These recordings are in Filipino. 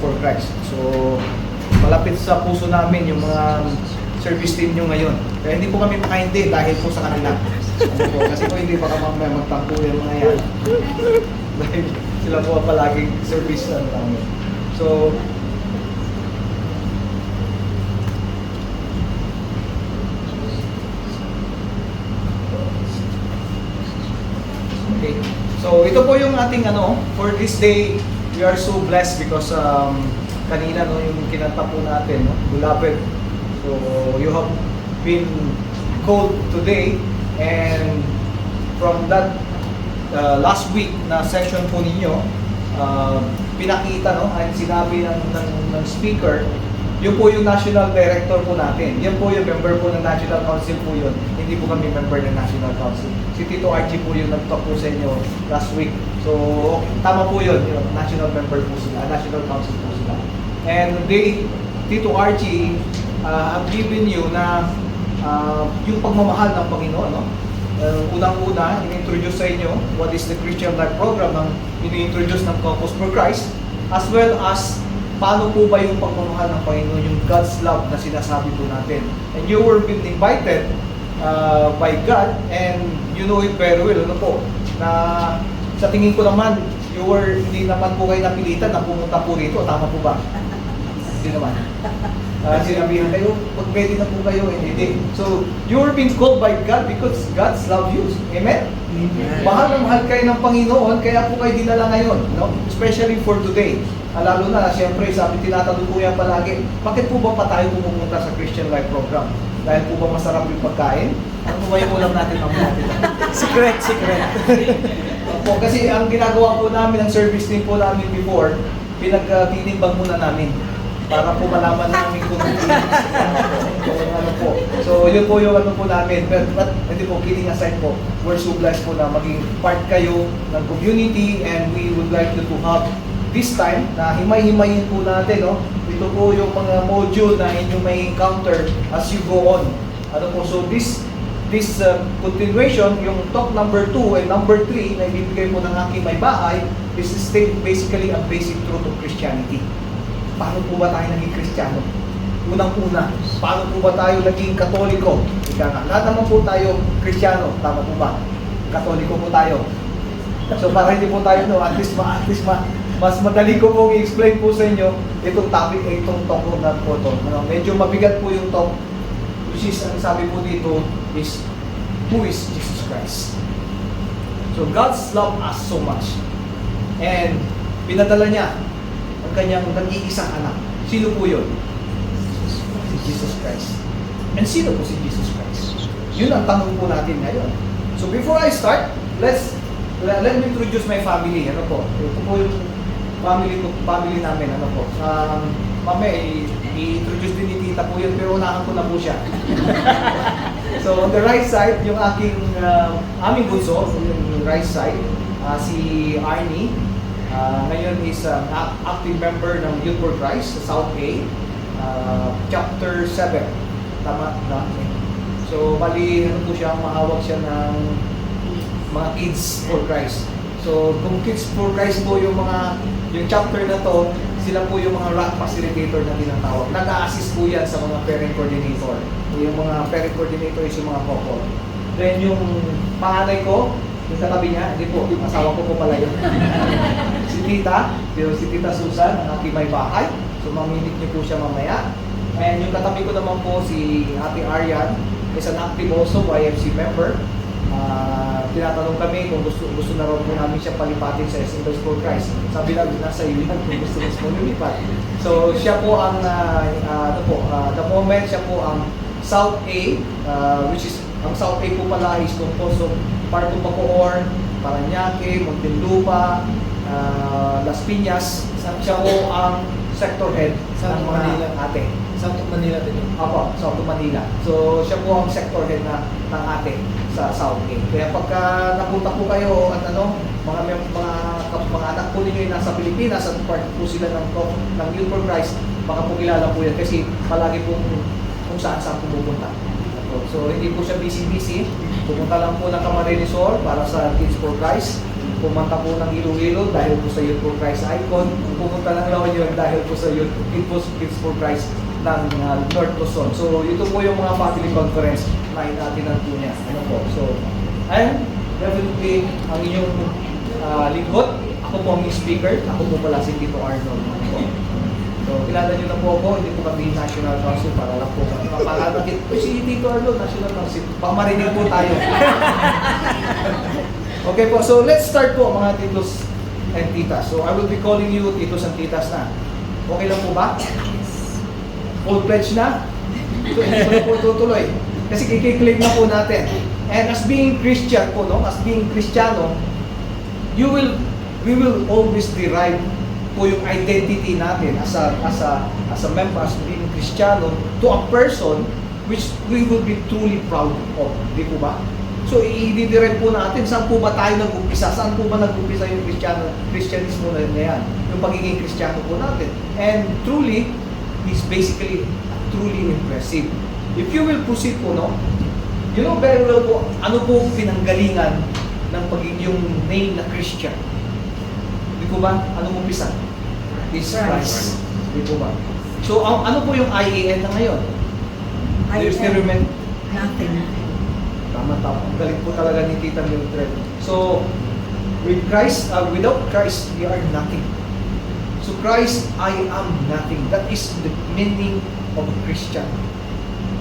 for Christ. So, malapit sa puso namin yung mga service team nyo ngayon. Kaya hindi po kami makaintindi dahil po sa kanila. Ano po, kasi po hindi baka mamaya magtampo yung mga yan. Dahil sila po palaging service na namin. So, okay. So, ito po yung ating for this day, we are so blessed because kanina yung kinanta po natin, Beloved. So, you have been called today, and from that last week na session po ninyo, pinakita, ay sinabi ng speaker, yun po yung national director po natin. Yan po yung member po ng National Council po yun. Hindi po kami member ng National Council. Si Tito Archie po yung nag-talk po sa inyo last week. So, tama po yun. National member po sila, National Council po sila. And Tito Archie have given you na yung pagmamahal ng Panginoon. Unang-una, in-introduce sa inyo what is the Christian Life Program ng in-introduce ng Caucus for Christ, as well as paano po ba yung pagmamahal ng Panginoon, yung God's love na sinasabi po natin. And you were being invited by God, and you know it very well, na sa tingin ko naman, hindi naman po kayo napilitan na pumunta po rito. Tama po ba? Hindi naman. Sinabihan kayo, pag pwede na po kayo, hindi. So, you were being called by God because God's love you. Amen? Amen. Mahal na mahal kayo ng Panginoon, kaya po kayo dinala ngayon. Especially for today. Lalo na, siyempre, tinatanong po yan palagi, bakit po ba pa tayo pumupunta sa Christian Life Program? Dahil po ba masarap yung pagkain? Ano po ba yung ulam natin mamaya? Secret. Po, kasi ang ginagawa po namin, ang service team po namin before, pinagtitimbang muna namin para po malaman namin kung ano po. So, yun po yung po namin. But hindi po, kidding aside po, we're so blessed po na maging part kayo ng community, and we would like you to have this time na himay-himayin po natin, ito po yung mga module na inyong may encounter as you go on. So this continuation, yung talk number 2 and number 3 na ibibigay po ng aking may bahay, this is basically a basic truth of Christianity. Paano po ba tayo naging Kristiyano? Unang-una, paano po ba tayo naging Katoliko? Lahat naman po tayo Kristiyano, tama po ba? Katoliko po tayo. So para hindi po tayo, at least mas madali ko pong i-explain po sa inyo itong topic, itong talk na po ito. Medyo mabigat po yung talk, which is, ang sabi po dito is, who is Jesus Christ? So God's love us so much. And pinadala niya ang kanyang nag-iisang anak. Sino po yun? Si Jesus Christ. And sino po si Jesus Christ? Yun ang tanong po natin ngayon. So before I start, let me introduce my family. Ito po yung family namin. Mamaya i-introduce din ni Tita po yun, pero unahan ko na po siya. So on the right side, yung aming bunso, yung right side, si Arnie. Ngayon is active member ng Youth for Christ sa South A, Chapter 7. Tama na? So, bali, po siya, mahawak siya ng mga Kids for Christ. So, kung Kids for Christ po yung chapter na to, sila po yung mga RAC facilitator na tinatawag. Nag-a-assist po yan sa mga parent coordinator. Yung mga parent coordinator is yung mga couple. Then, yung panganay ko, yung katabi niya, hindi po, yung asawa ko po pala yun. Si Tita Susan, ang aking may bahay. So, mamimit niyo po siya mamaya. And yung katabi ko naman po, si Ate Arian, is an active also YFC member. Tinatanong kami kung gusto na raw po namin siya palipatin sa Assemblies for Christ. Sabi lang, nasa iyo yan kung gusto mo lumipat. So, siya po ang, the moment, siya po ang South A, which is, ang South A po pala is composed of Parto Bacoor, Parañaque, Muntinlupa, Las Piñas. Siya po ang sector head ng mga ate. South of Manila din. Opo, South of Manila. So, siya po ang sector head ng ate sa South A. Kaya pagka napunta po kayo at mga anak po ninyo yung nasa Pilipinas at part po sila ng Youth for Christ, baka po kilala po yan kasi palagi po kung saan pumupunta. So, hindi po siya busy-busy. Pupunta lang po ng Camarines Hall para sa Kids for Christ. Pumunta po ng Iloilo dahil po sa Youth for Christ Icon. Pumunta ng La Union dahil po sa Kids for Christ ng North Luzon. So ito po yung mga family conference na inatinan po niya. Ano po? So, and definitely ang inyong lingkod. Ako po ang speaker. Ako po pala si Tito Arnold. So, kilala nyo na po ako, hindi po kami National Council para lang po kami mapakakit. Si Tito Arnold, National Council. Pamarinig po tayo. Okay po, so let's start po mga titos and titas. So, I will be calling you titos and titas na. Okay lang po ba? Full pledge na? So, hindi ko na po tutuloy. Kasi kikiklaim na po natin. And as being Christian po, no? As being Kristiyano, we will always derive po yung identity natin as a member, as being Kristiyano, to a person which we will be truly proud of. Di po ba? So, i-derive po natin, saan po ba tayo nag-umpisa? Saan po ba nag-umpisa yung Christianismo na yan? Yung pagiging Kristiyano po natin. And truly, is basically truly impressive. If you will proceed po, no? You know very well po, ano po pinanggalingan ng pagiging yung name na Christian? Di po ba? Anong umpisa? Is Christ. Di po ba? So, ano po yung IAN na ngayon? Do you still remember? Nothing. Tama. Ang galing po talaga ni Tita Mildred. So, with Christ, without Christ, we are nothing. So, Christ, I am nothing. That is the meaning of a Christian.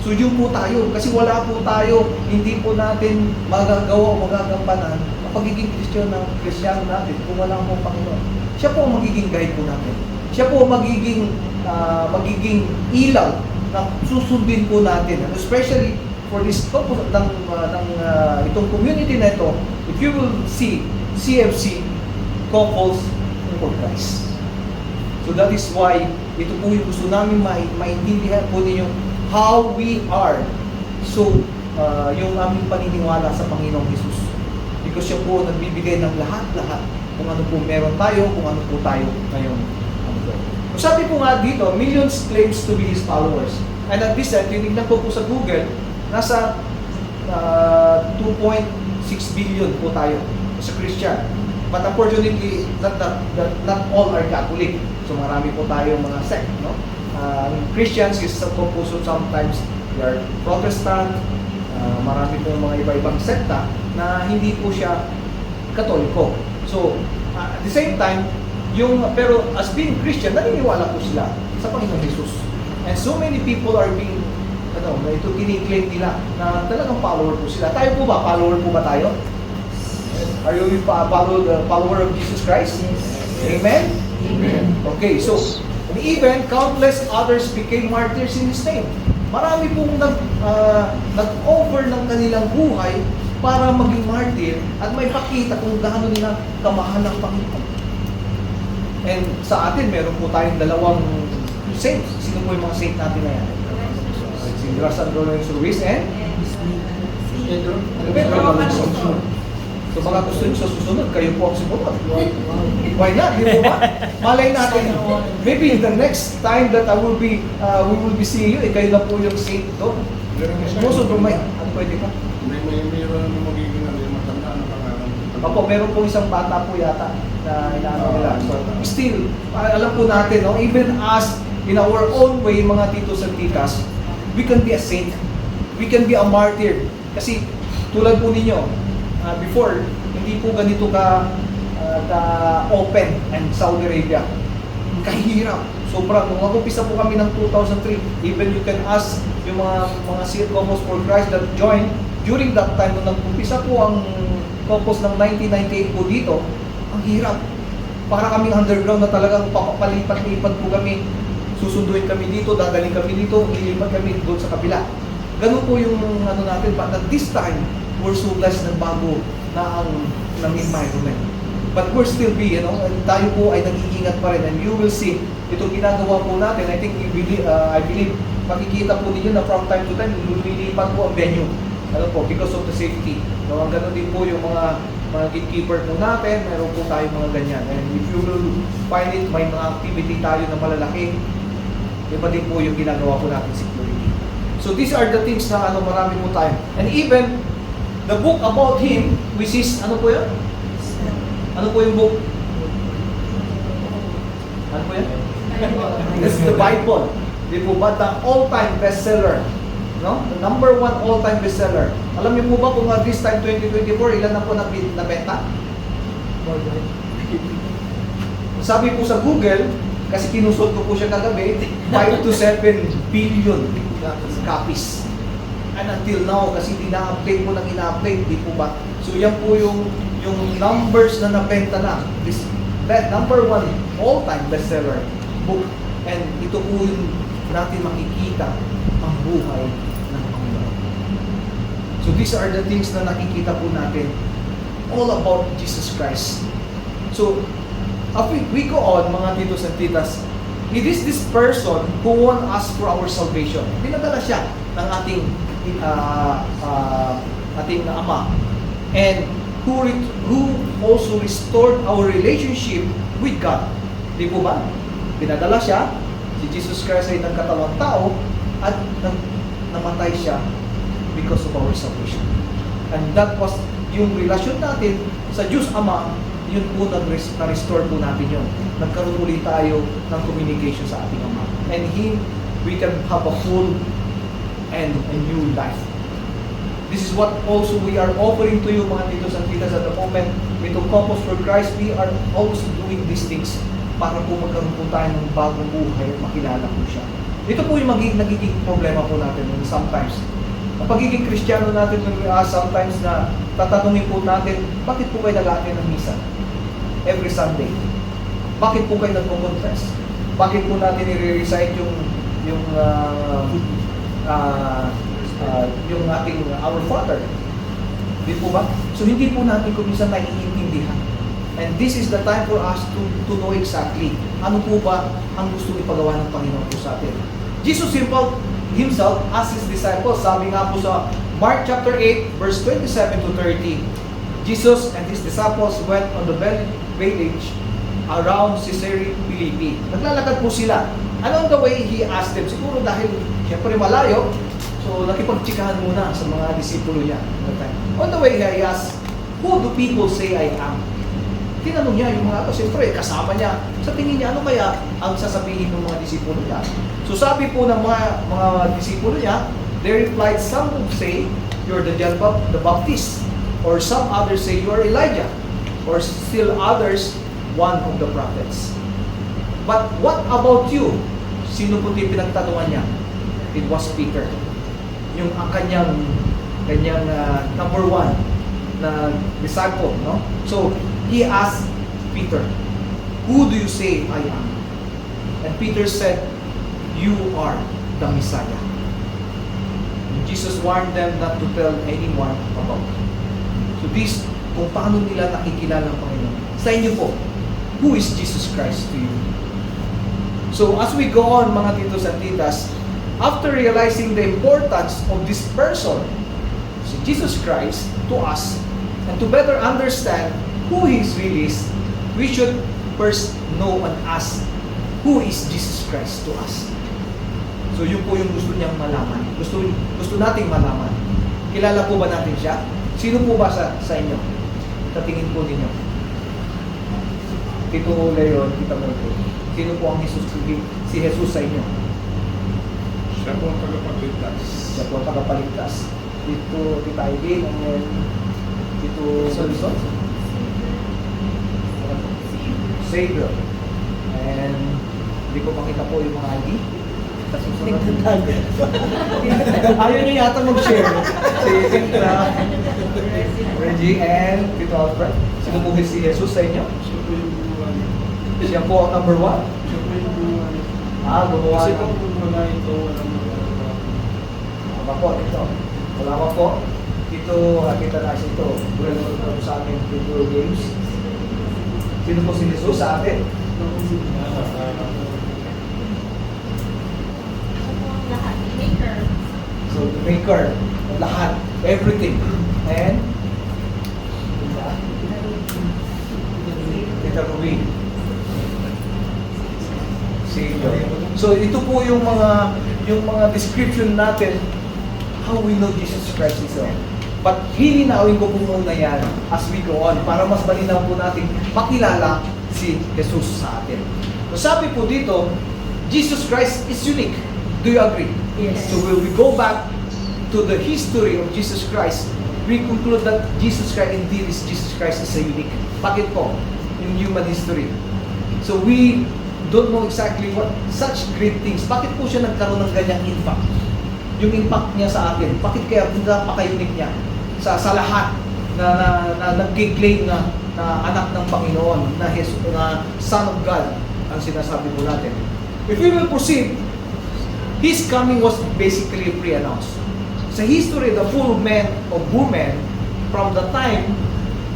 So, yun po tayo. Kasi wala po tayo, hindi po natin magagawa o magagampanan ang pagiging Kristiyano natin kung wala po Panginoon. Siya po ang magiging guide po natin. Siya po ang magiging ilaw na susundin po natin. And especially for this itong community na ito, if you will see CFC couples for Christ. So that is why ito po yung gusto namin maintindihan po ninyo how we are. So yung aming paniniwala sa Panginoong Jesus. Because siya po nagbibigay ng lahat-lahat kung ano po meron tayo, kung ano po tayo ngayon. Sabi po nga dito, millions claims to be His followers. And at this time, tinignan ko po sa Google, nasa 2.6 billion po tayo sa Christian. But unfortunately, not all are Catholic. So marami po tayo mga sect, no? Christians is composed of sometimes they are Protestant, marami po mga iba-ibang sekta na hindi po siya Katoliko. So, at the same time, pero as being Christian, naniniwala po sila sa Panginoon Jesus. And so many people are being, ito kiniklaim nila na talagang follower po sila. Tayo po ba? Follower po ba tayo? Are you follower of Jesus Christ? Yes. Amen? Amen. Okay, so, and even countless others became martyrs in His name. Marami pong nag-offer ng kanilang buhay para maging martyr at may pakita kung gaano nila kamahal ng Panginoon. And sa atin, meron po tayong dalawang saints. Sino po yung mga saint natin na yan? Si San Lorenzo Ruiz and Pedro. So mga gusto nyo sa susunod, kayo po ang sumunod. Why not? Di po ba? Malay natin. Maybe the next time that we will be seeing you, kayo na po yung saint doon. Most of them, ano pwede ka? Mayroon na magiging matanda na pangalan. Opo, meron po isang bata po yata na inaano nila. So, still, alam po natin, no? Even us, in our own way, mga titos at titas, we can be a saint. We can be a martyr. Kasi, tulad po ninyo, before, hindi po ganito ka-open and Saudi Arabia. Kahirap. Sobrang, nung mag-upisa po kami ng 2003, even you can ask yung mga Couples for Christ that joined during that time, nung nag-upisa po ang Couples ng 1998 po dito, ang hirap. Para kaming underground na talagang papapalipat-lipat po kami. Susunduin kami dito, dadaling kami dito, ilipat kami doon sa kabila. Ganun po yung ano natin. But at this time, we're so blessed na bago na ang environment. But we're still tayo po ay nag-iingat pa rin. And you will see, itong ginagawa po natin, I believe, makikita po ninyo na from time to time, lumilipat po ang venue. Ano po, because of the safety. No, ang ganun din po yung mga gatekeeper po natin, meron po tayong mga ganyan. And if you will find it, may mga activity tayo na malalaki, iba din po yung ginagawa po natin security. So these are the things na marami po tayo. And even, the book about him, which is, ano po yun? Ano po yung book? Ano po yan? This is the Bible. Di po ba? The all-time bestseller. No? The number 1 all-time bestseller. Alam niyo po ba kung this time 2024, ilan na po nabenta? Sabi po sa Google, kasi kinusot ko po siya kagabi, 5 to 7 billion copies. And until now, kasi hindi na-update po nang ina-update, di po ba? So yan po yung numbers na nabenta na. This number 1 all-time bestseller book. And ito po yung natin makikita ang buhay ng Panginoon. So these are the things na nakikita po natin all about Jesus Christ. So, as we go on, mga titos and titas, it is this person who won us for our salvation. Pinadala siya ng ating Ama. And who also restored our relationship with God. Di po ba? Pinadala siya, si Jesus Christ ay nagkatawang tao, at namatay siya because of our salvation. And that was yung relasyon natin sa Diyos Ama, yun po na-restore po natin yun. Nagkaroon ulit tayo ng communication sa ating Ama. And we can have a full and a new life. This is what also we are offering to you, mga titos and titas, at the moment. Itong Compass for Christ, we are also doing these things para po magkaroon po tayo ng bagong buhay at makilala po siya. Ito po yung nagiging problema po natin sometimes. Ang pagiging Kristiyano natin, sometimes na tatanungin po natin, bakit po kayo nag-aaten ng misa every Sunday? Bakit po kayo nag-confess? Bakit po natin i-recite yung ating Our Father? Di po ba? So hindi po natin kung minsan naiintindihan. And this is the time for us to know exactly ano po ba ang gusto ipagawa ng Panginoon po sa atin. Jesus himself as his disciples, sabi nga po sa Mark chapter 8 verse 27 to 30, Jesus and his disciples went on the village around Caesarea Philippi. Naglalakad po sila. Along the way, he asked them, siguro dahil siyempre malayo, so nakipagtsikahan muna sa mga disipulo niya. On the way, he asked, who do people say I am? Tinanong niya yung mga ito, siyempre kasama niya. Sa tingin niya, ano kaya ang sasabihin ng mga disipulo niya? So sabi po ng mga disipulo niya, they replied, some would say, you're the John the Baptist. Or some others say, you are Elijah. Or still others, one of the prophets. But what about you? Sino po yung pinagtanungan niya? It was Peter. Yung ang kanyang number 1 na disciple, no? So, he asked Peter, who do you say I am? And Peter said, you are the Messiah. And Jesus warned them not to tell anyone about it. So this, kung paano nila nakikilala ng Panginoon. Sa inyo po, who is Jesus Christ to you? So as we go on, mga titos at titas, after realizing the importance of this person, si Jesus Christ, to us, and to better understand who He really is, we should first know and ask, who is Jesus Christ to us? So yun po yung gusto niyang malaman. Gusto nating malaman. Kilala po ba natin siya? Sino po ba sa inyo? Tatingin po ninyo. Tito Leon, Tita Marco. Sino po ang si Jesus sa inyo? Siya po ang tagapagligtas. Siya po ang tagapagligtas. Tita Aileen, and Tito Solison? Savior. And hindi ko makita po yung mga ID. Ayaw niyo yata mag-share. Si Tita Reggie and Tito Alfred. Sino po si Jesus sa inyo? Siya po yung gumawa niya. Siya po ang number 1. Siya po yung gumawa niya. Gumawa Kasi ng... kung wala ito, walang magagawa. Wala po, ito. Wala po. Dito, kita na ito. Well, ito sa ating Tito Games. Sino po si Jesus sa atin? So, the maker, lahat, everything. And, Tita Ruby. Savior. So, ito po yung mga description natin how we know Jesus Christ is But hilinawin ko po muna yan as we go on para mas malinaw po natin makilala si Jesus sa atin. So sabi po dito, Jesus Christ is unique. Do you agree? Yes. So when we go back to the history of Jesus Christ, we conclude that Jesus Christ indeed is Jesus Christ is a unique. Bakit po? In human history. So we don't know exactly what such great things. Bakit po siya nagkaroon ng ganyang impact? Yung impact niya sa atin. Bakit kaya napaka-unique niya sa lahat na nag-claim na anak ng Panginoon, na Son of God ang sinasabi po natin. If we will proceed, His coming was basically pre-announced. Sa history, the full man of woman, from the time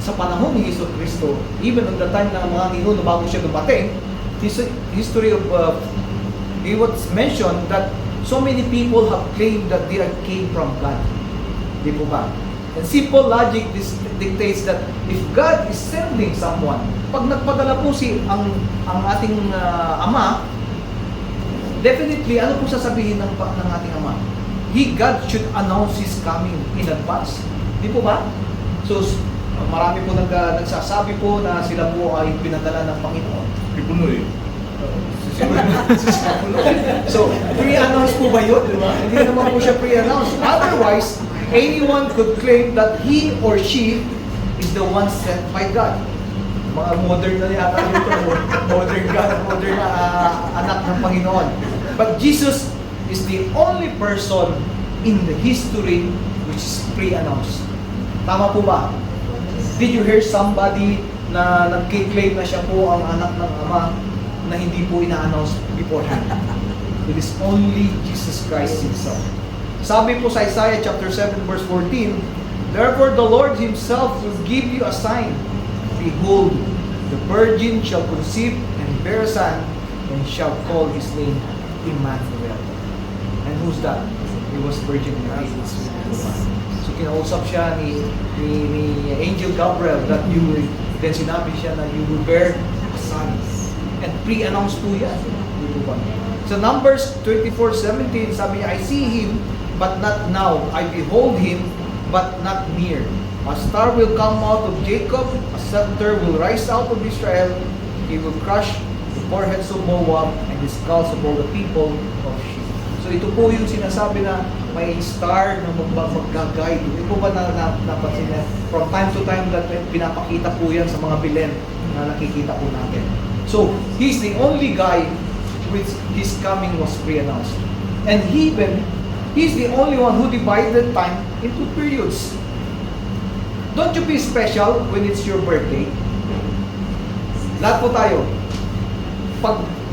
sa panahon ni Hesus Kristo, even on the time ng mga ninuno bago siya dumating, history of it was mentioned that so many people have claimed that they came from God. Di po ba? And simple logic dictates that if God is sending someone, pag nagpadala po ang ating Ama, definitely, ano po sasabihin ng ating Ama? God should announce His coming in advance. Di po ba? So, marami po nagsasabi po na sila po ay pinadala ng Panginoon. Pipunoy. So, pre-announce po ba yun? Di ba? Hindi naman po siya pre-announce. Otherwise, anyone could claim that he or she is the one sent by God. Mga modern na yata ito. Modern God, modern anak ng Panginoon. But Jesus is the only person in the history which is pre-announced. Tama po ba? Did you hear somebody na nag-claim na siya po ang anak ng Ama na hindi po ina-announce beforehand? It is only Jesus Christ Himself. Sabi po sa Isaiah chapter 7 verse 14, "Therefore the Lord Himself will give you a sign. Behold, the virgin shall conceive and bear a son, and shall call his name Emmanuel." And who's that? He was Virgin Mary. So kinausap siya ni Angel Gabriel that you will, then sinabi siya na you will bear a son. And pre-announced po yan. So Numbers 24:17, sabi niya, "I see him, but not now. I behold him, but not near. A star will come out of Jacob, a scepter will rise out of Israel. He will crush the foreheads of Moab and the skulls of all the people of Sheba." So ito po yung sinasabi na may star na mag-guide. Hindi po ba napansin na from time to time that pinapakita po yan sa mga bilen na nakikita po natin. So, He's the only guy which His coming was pre-announced. And He's the only one who divided time into periods. Don't you feel special when it's your birthday? Lahat po tayo.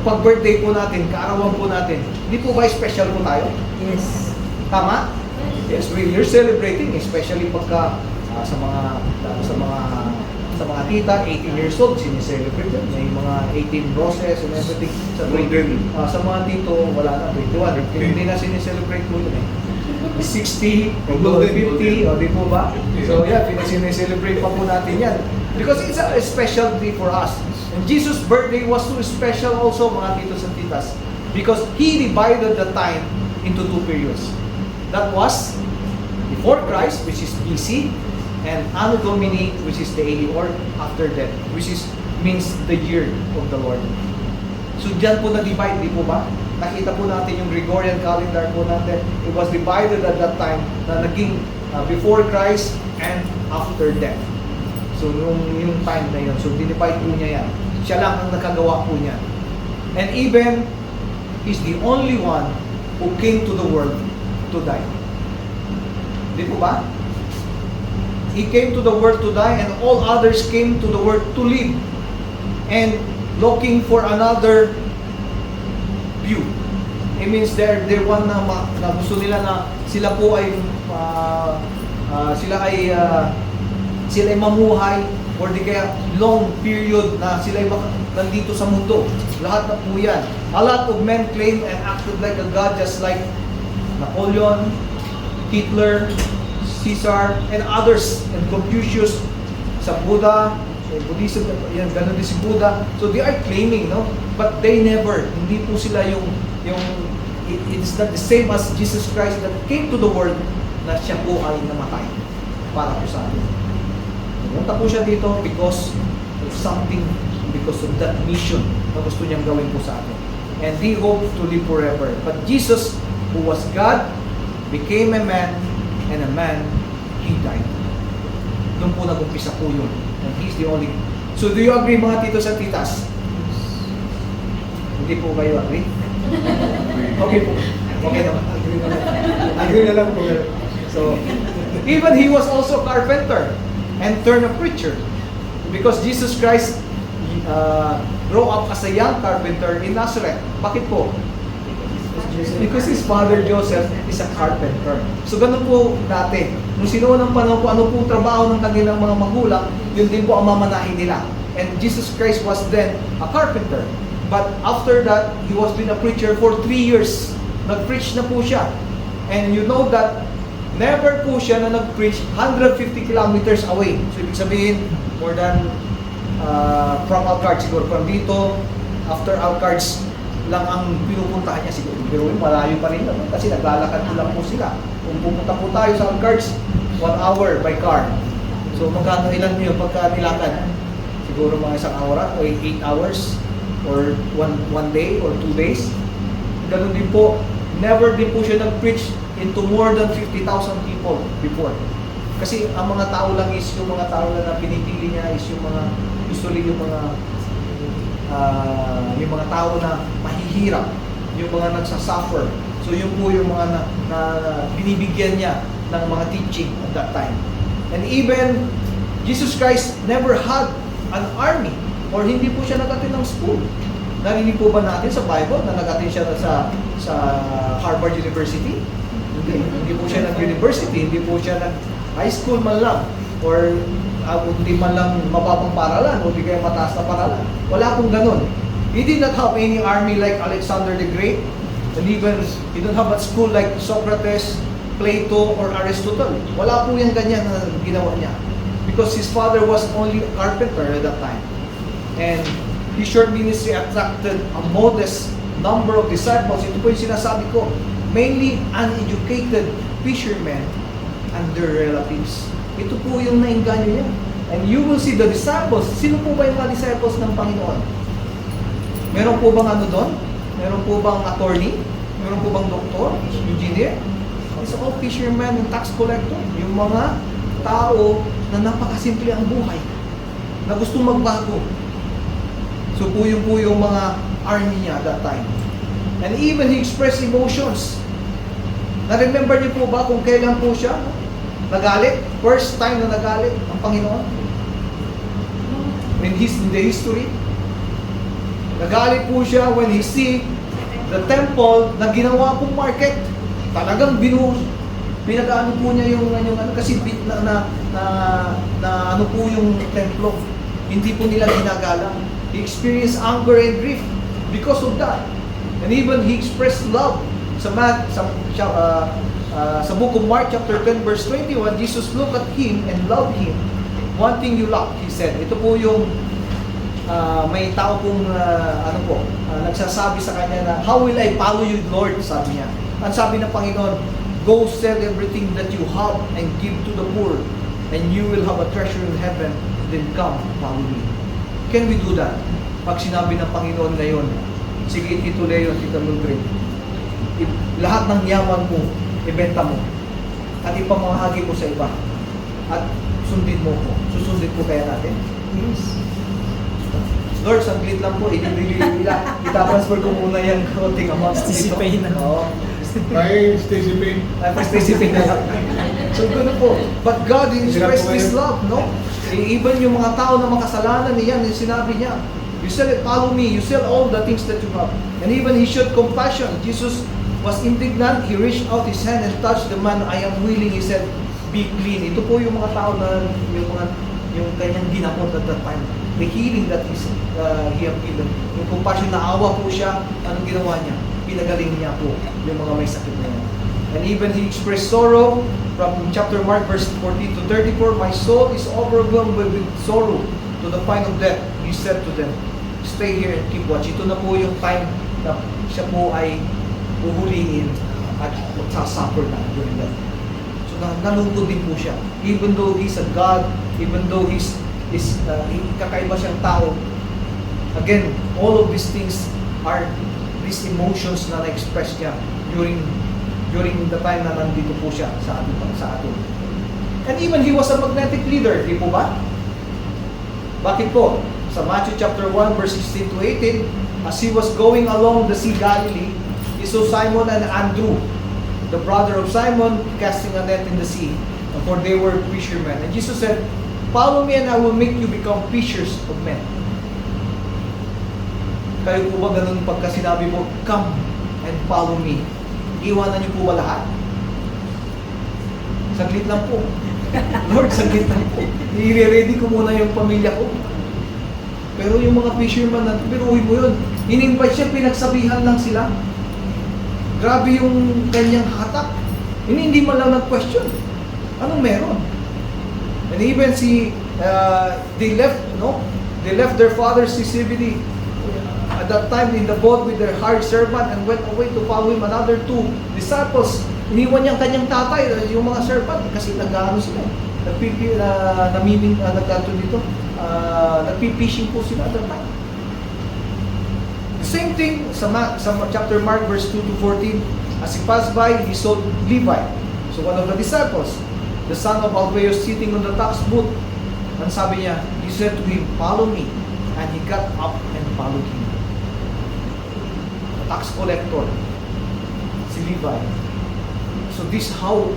Pag birthday po natin, kaarawan po natin, hindi po ba special po tayo? Yes. Tama? Yes, you're celebrating, especially pagka sa mga tita, 18 years old, sineselebrate yun. May mga 18 roses and everything. Sa mga tito, wala na, 21. Hindi na sineselebrate mo yun eh. 60, 50, o di po ba? So yeah, sineselebrate pa po natin yan. Because it's a special day for us. And Jesus' birthday was so special also, mga titos and titas. Because He divided the time into two periods. That was before Christ, which is BC, and Anno Domini, which is the AD, or after that, which means the year of the Lord. So diyan po na-divide, di po ba? Nakita po natin yung Gregorian calendar po natin. It was divided at that time na naging before Christ and after death. So yung time na yun, so dinivide po niya yan. Siya lang ang nakagawa po niya. And even, He's the only one who came to the world to die. Di po ba? He came to the world to die, and all others came to the world to live. And looking for another view. It means they're one na gusto nila na sila po ay sila ay mamuhay, or di kaya long period na sila ay nandito sa mundo. Lahat na po yan. A lot of men claimed and acted like a god, just like Napoleon, Hitler, Caesar, and others, and Confucius, sa Buddha, Buddhism, yan, ganun din si Buddha. So they are claiming, no? But they never, hindi po sila it's not the same as Jesus Christ that came to the world na siya po ay namatay. para po sa atin. Pumunta po siya dito because of something, because of that mission na gusto niyang gawin po sa atin. And he hoped to live forever. But Jesus, who was God, became a man, and a man, he died. Doon po nag-umpisa po yun. And he's the only. So do you agree mga titos at titas? Hindi po kayo agree? Okay po. Okay naman. Agree na lang po. So, even he was also a carpenter and turned a preacher. Because Jesus Christ grew up as a young carpenter in Nazareth. Bakit po? Because his father Joseph is a carpenter. So ganun po dati. Nung sinuon ng panahon po, ano po trabaho ng kanilang mga magulang, yun din po ang mamanahin nila. And Jesus Christ was then a carpenter. But after that, he was been a preacher for 3 years. Nag-preach na po siya. And you know that never po siya na nag-preach 150 kilometers away. So ibig sabihin, more than from Alcards siguro. From dito, after Alcards, lang ang pinupuntahan niya siguro. Pero malayo pa rin naman kasi naglalakad po lang po sila. Kung pupunta po tayo sa Alcards, 1 hour by car. So magkano ilan niyo pagka nilakad? Siguro mga isang hour o 8 hours or one day or 2 days. Ganun din po, never din po siya nag-preach into more than 50,000 people before. Kasi ang mga tao lang is yung mga tao lang na pinipili niya is yung mga usually yung mga tao na mahihirap, yung mga nagsasuffer. So yun po yung mga na binibigyan niya ng mga teaching at that time. And even Jesus Christ never had an army or hindi po siya nag-attend ng school. Narinig po ba natin sa Bible na nag-attend siya sa Harvard University? Hindi po siya nag-university, hindi po siya nag-high school man lang or hindi man lang mababang paralan o di kaya mataas na paralan. Wala pong ganun. He did not have any army like Alexander the Great, and even he didn't have a school like Socrates, Plato, or Aristotle. Wala po yung ganyan na ginawa niya. Because his father was only a carpenter at that time. And his short ministry attracted a modest number of disciples. Ito po yung sinasabi ko. Mainly uneducated fishermen and their relatives. Ito po yung nainganyo niya. And you will see the disciples. Sino po ba yung mga disciples ng Panginoon? Meron po bang ano doon? Meron po bang attorney? Meron po bang doktor? Engineer? It's all fishermen and tax collector. Yung mga tao na napakasimple ang buhay. Na gustong magbago. So po yung mga army niya at that time. And even he expressed emotions. Na-remember niyo po ba kung kailan po siya nagalit? First time na nagalit ang Panginoon? In the history? Nagalit po siya when he see the temple na ginawa pong market. Talagang pinag-ano po niya yung ano kasi na ano po yung templo. Hindi po nila ginagalang. He experienced anger and grief because of that. And even he expressed love sa book of Mark chapter 10 verse 21, Jesus looked at him and loved him. One thing you lack, he said. Ito po yung may tao pong nagsasabi sa kanya na, how will I follow you, Lord? Sabi niya. Ang sabi ng Panginoon, go sell everything that you have and give to the poor, and you will have a treasure in heaven, then come, follow me. Can we do that? Pag sinabi ng Panginoon ngayon, sige, Tito Leo, Tito Lundre, lahat ng yaman mo, ibenta mo, at ipamahagi mo sa iba, at sundin mo ko. Susundin ko kaya natin? Yes. Lord, saglit lang po, itatransfer ko muna yung konting amount. Stacy Payne na. Oo. Kay Stacy Payne. Stacy Payne na lang. So, gano'n po. But God expressed His love, no? Even yung mga tao na makasalanan niyan, yung sinabi niya, you sell it, follow me, you sell all the things that you have. And even He showed compassion. Jesus was indignant, He reached out His hand and touched the man. I am willing, He said, be clean. Ito po yung mga tao na yung kanyang ginamot at that time. The healing that He have given. Yung compassion, naawa po siya, anong ginawa niya? Pinagaling niya po yung mga may sakit na yan. And even He expressed sorrow from chapter Mark verse 14 to 34, my soul is overwhelmed with sorrow to the point of death. He said to them, stay here and keep watch. Ito na po yung time na siya po ay uhulihin at magsasuffer na during that. So nalungkot din po siya. Even though he's a God, even though kakaiba siyang tao, again, all of these things are these emotions na na-express niya during the time na nandito po siya sa atin. And even he was a magnetic leader, di po ba? Bakit po? Sa Matthew chapter 1 verse 16 to 18, as he was going along the Sea Galilee, he saw Simon and Andrew, the brother of Simon, casting a net in the sea, for they were fishermen. And Jesus said, "Follow me and I will make you become fishers of men." Kayo po ba ganun pagka sinabi mo, "Come and follow me"? Iwanan niyo po ba lahat? Saglit lang po. Lord, saglit lang po. I-ready ko muna yung pamilya ko. Pero yung mga fisherman natin, biruhin mo yun. In-invite siya, pinagsabihan lang sila. Grabe yung kanyang hatak. Hindi man lang nag-question. Anong meron? And even they left their father Zebedee at that time in the boat with their hired servant and went away to follow him. Another two disciples, iniwan niyang kanyang tatay, yung mga servant, kasi nag-ano sila. Nagpipishing po sila at that time. The same thing sa chapter Mark verse 2 to 14. As he passed by, he saw Levi, so one of the disciples, the son of Alphaeus, sitting on the tax booth. And sabi niya, he said to him, "Follow me." And he got up and followed him. The tax collector, si Levi. So this how,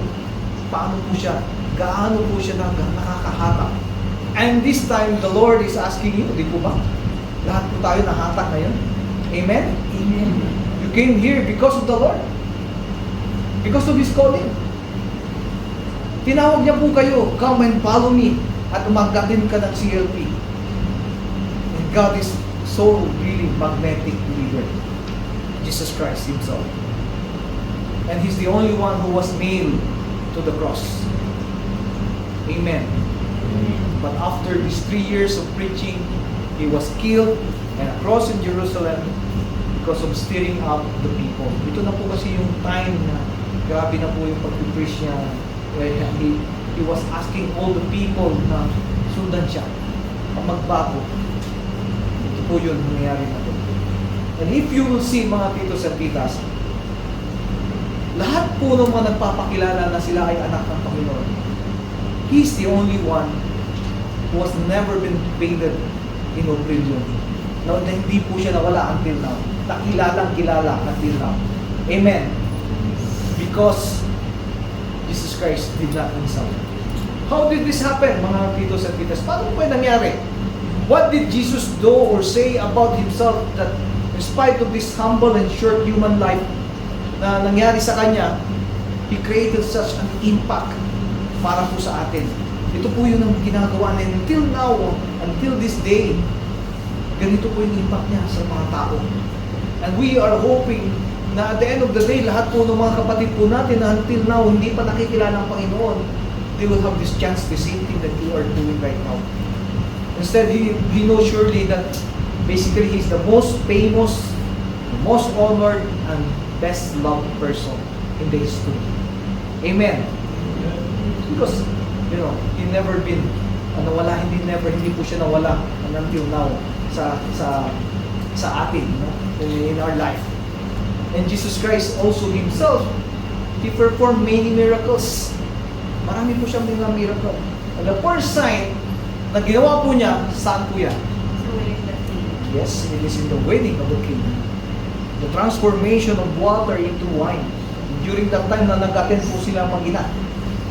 paano po siya, gaano po siya nakakahatak. And this time, the Lord is asking you, di po ba? Lahat po tayo nahatak ngayon. Amen? Amen. You came here because of the Lord. Because of His calling. Tinawag niya po kayo, "Come and follow me." At umagatin ka ng CLP. And God is so really magnetic leader. Jesus Christ Himself. And He's the only one who was nailed to the cross. Amen. But after these 3 years of preaching, He was killed and a cross in Jerusalem because of stirring up the people. Ito na po kasi yung time na grabe na po yung pag-preach niya. He was asking all the people na sundan siya, magbago. Ito po yun nangyayari na po. And if you will see mga titos at titas, lahat po ng mga nagpapakilala na sila ay anak ng Panginoon, He's the only one who has never been painted in oblivion. Na hindi po siya nawala until now. Nakilalang kilala until now. Amen. Because Jesus Christ did not insult. How did this happen, mga titos at titas? Paano po nangyari? What did Jesus do or say about Himself that in spite of this humble and short human life na nangyari sa Kanya, He created such an impact para po sa atin? Ito po yung ginagawa niya until now, until this day. Ganito po yung impact niya sa mga tao. And we are hoping na at the end of the day, lahat po ng mga kapatid po natin na until now, hindi pa nakikilala ng Panginoon, they will have this chance, the same thing that you are doing right now. Instead, he knows surely that basically he's the most famous, the most honored, and best loved person in the history. Amen. Because, he never been nawala, hindi po siya nawala until now sa atin, in our life. And Jesus Christ also Himself, He performed many miracles. Marami po siyang mga miracle. And the first sign na ginawa po niya, saan po yan? Yes, it is in the wedding of the King. The transformation of water into wine. During that time na nag-attend po sila mag-ina.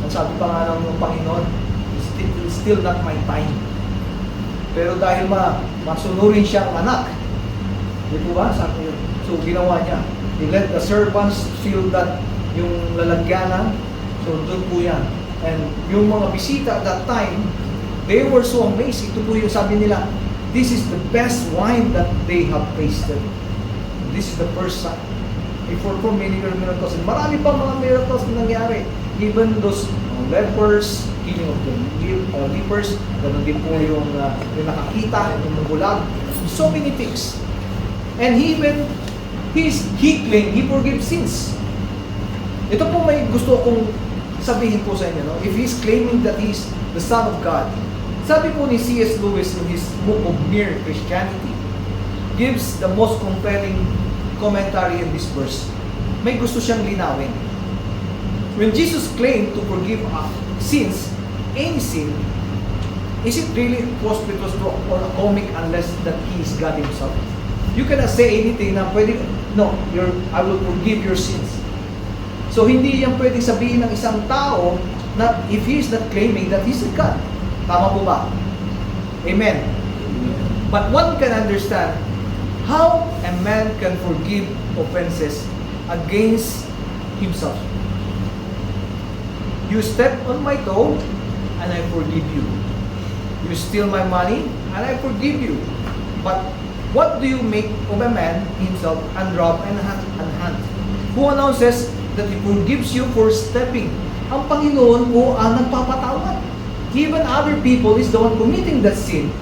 Ang sabi pa nga ng Panginoon, it's still not my time. Pero dahil masunurin siyang anak, di po ba? Sabi yun. So ginawa niya. He let the servants fill that, yung lalagyanan. So doon po yan. And yung mga bisita at that time, they were so amazed. Ito po yung sabi nila, this is the best wine that they have tasted. This is the first sign. Before po many miracles. And marami pa mga miracles na nangyari. Even those lepers, healing of the lepers, ganoon din po yung nakakita, yung bulag. So many things. And he claimed he forgives sins. Ito po may gusto kong sabihin po sa inyo, no? If he's claiming that he's the Son of God, sabi po ni C.S. Lewis in his book of Mere Christianity, gives the most compelling commentary in this verse. May gusto siyang linawin. When Jesus claimed to forgive sins, any sin, is it really prosperous or comic unless that He is God Himself? You cannot say anything na pwede, no, I will forgive your sins. So hindi yan pwedeng sabihin ng isang tao na if he is not claiming that He's a God. Tama po ba? Amen. But one can understand how a man can forgive offenses against himself. You step on my toe, and I forgive you. You steal my money, and I forgive you. But what do you make of a man himself and rob and hunt? Who announces that he forgives you for stepping? Ang Panginoon po ang nagpapatawad. Even other people is the one committing that sin.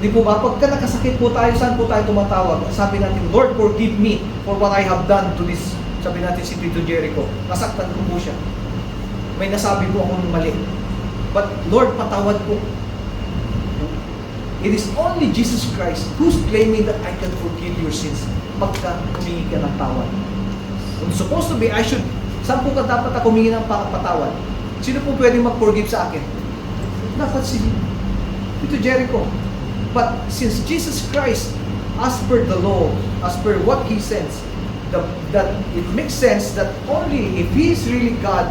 Di po ba? Pagka nakasakit po tayo, saan po tayo tumatawag? Sabi natin, Lord, forgive me for what I have done to this, sabi natin si Tito Jericho. Nasaktan ko po siya. May nasabi po akong mali. But Lord, patawad po. It is only Jesus Christ who's claiming that I can forgive your sins pagka humingi ka ng tawad. It's supposed to be, saan po ka dapat ako humingi ng patawad? Sino po pwedeng mag-forgive sa akin? Dapat si Tito Jericho. But since Jesus Christ, as per the law, as per what He says, that it makes sense that only if He is really God,